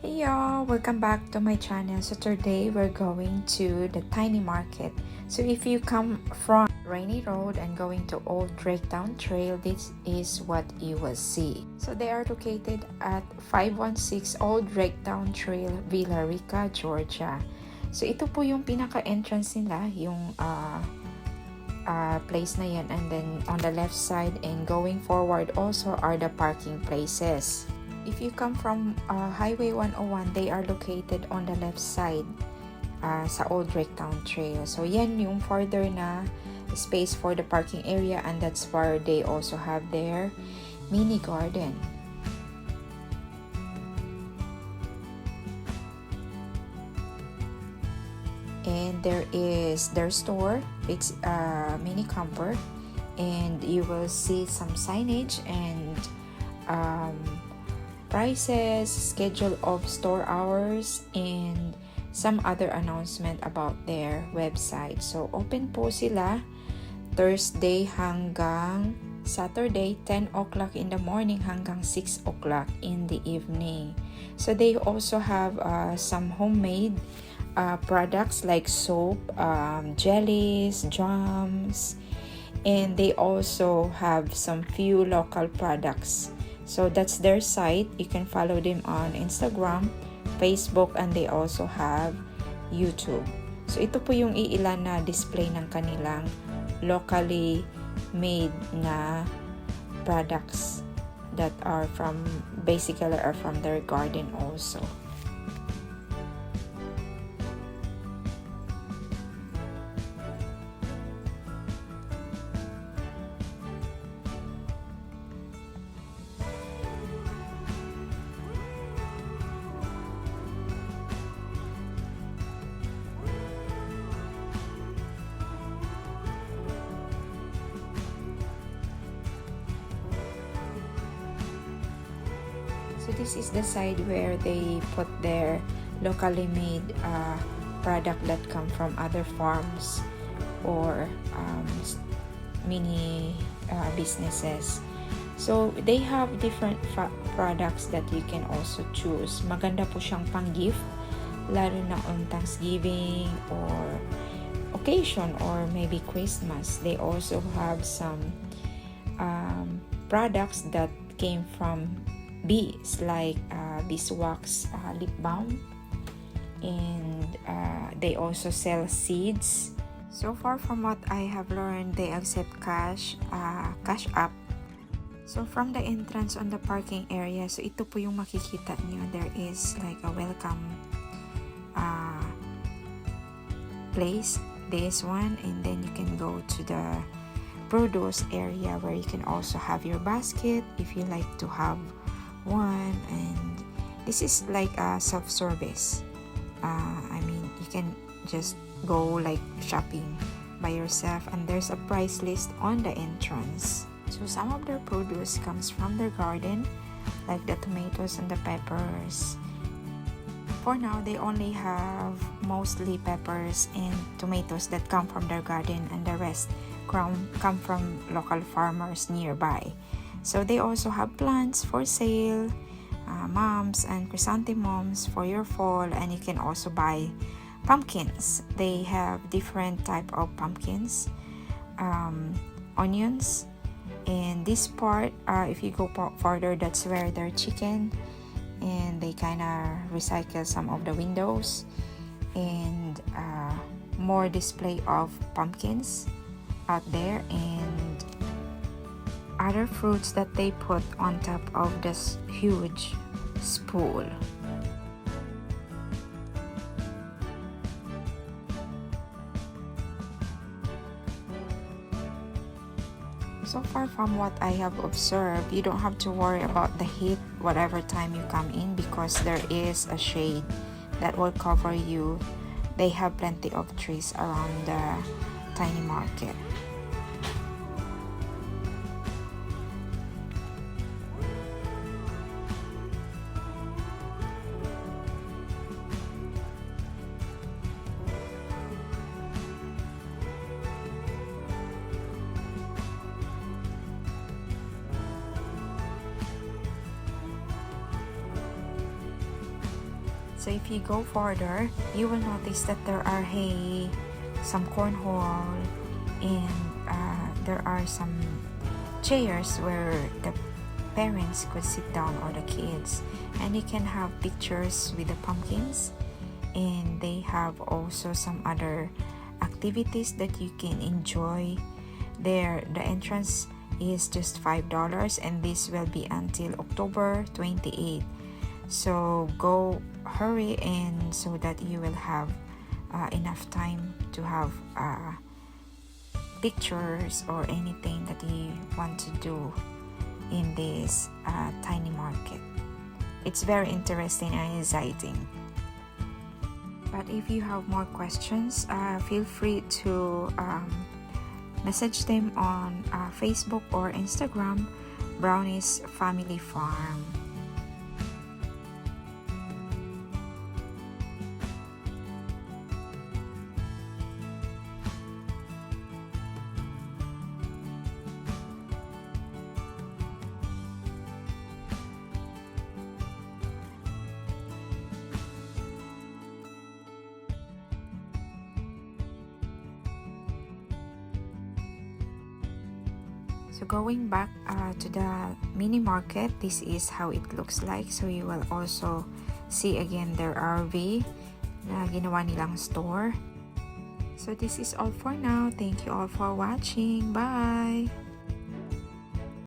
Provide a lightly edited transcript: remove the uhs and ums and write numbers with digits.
Hey y'all, welcome back to my channel. So today we're going to the tiny market. So if you come from Rainy Road and going to Old Draketown Trail, this is what you will see. So they are located at 516 Old Draketown Trail, Villa Rica, Georgia. So ito po yung pinaka-entrance nila, yung place na yan. And then on the left side and going forward also are the parking places. If you come from Highway 101, they are located on the left side sa Old Draketown Trail. So yan yung further na space for the parking area, and that's where they also have their mini garden. And there is their store. It's a mini camper, and you will see some signage and prices, schedule of store hours, and some other announcement about their website. So open po sila Thursday hanggang Saturday, 10 o'clock in the morning hanggang 6 o'clock in the evening. So they also have some homemade products like soap, jellies, jams, and they also have some few local products. So that's their site. You can follow them on Instagram, Facebook, and they also have YouTube. So ito po yung iilan na display ng kanilang locally made na products that are basically from their garden also. So this is the side where they put their locally made product that come from other farms or mini businesses. So they have different products that you can also choose. Maganda po siyang pang-gift, lalo na on Thanksgiving or occasion or maybe Christmas. They also have some products that came from bees, like beeswax lip balm, and they also sell seeds. So far from what I have learned, they accept cash app. So from the entrance on the parking area, so ito po yung makikita niyo, there is like a welcome place, this one, and then you can go to the produce area where you can also have your basket if you like to have one. And this is like a self-service. I mean, you can just go like shopping by yourself, and there's a price list on the entrance. So some of their produce comes from their garden, like the tomatoes and the peppers. For now, they only have mostly peppers and tomatoes that come from their garden, and the rest come from local farmers nearby. So they also have plants for sale, mums and chrysanthemums for your fall, and you can also buy pumpkins. They have different type of pumpkins, onions, and this part, if you go further, that's where their chicken, and they kind of recycle some of the windows, and more display of pumpkins out there, and other fruits that they put on top of this huge spool. So far from what I have observed, you don't have to worry about the heat whatever time you come in, because there is a shade that will cover you. They have plenty of trees around the tiny market. So if you go further, you will notice that there are some cornhole, and there are some chairs where the parents could sit down, or the kids, and you can have pictures with the pumpkins. And they have also some other activities that you can enjoy there. The entrance is just $5, and this will be until October 28th. So go hurry, and so that you will have enough time to have pictures or anything that you want to do in this tiny market. It's very interesting and exciting. But if you have more questions, feel free to message them on Facebook or Instagram, Brownies Family Farm. So going back to the mini market, this is how it looks like. So you will also see again their RV na ginawa nilang store. So this is all for now. Thank you all for watching. Bye!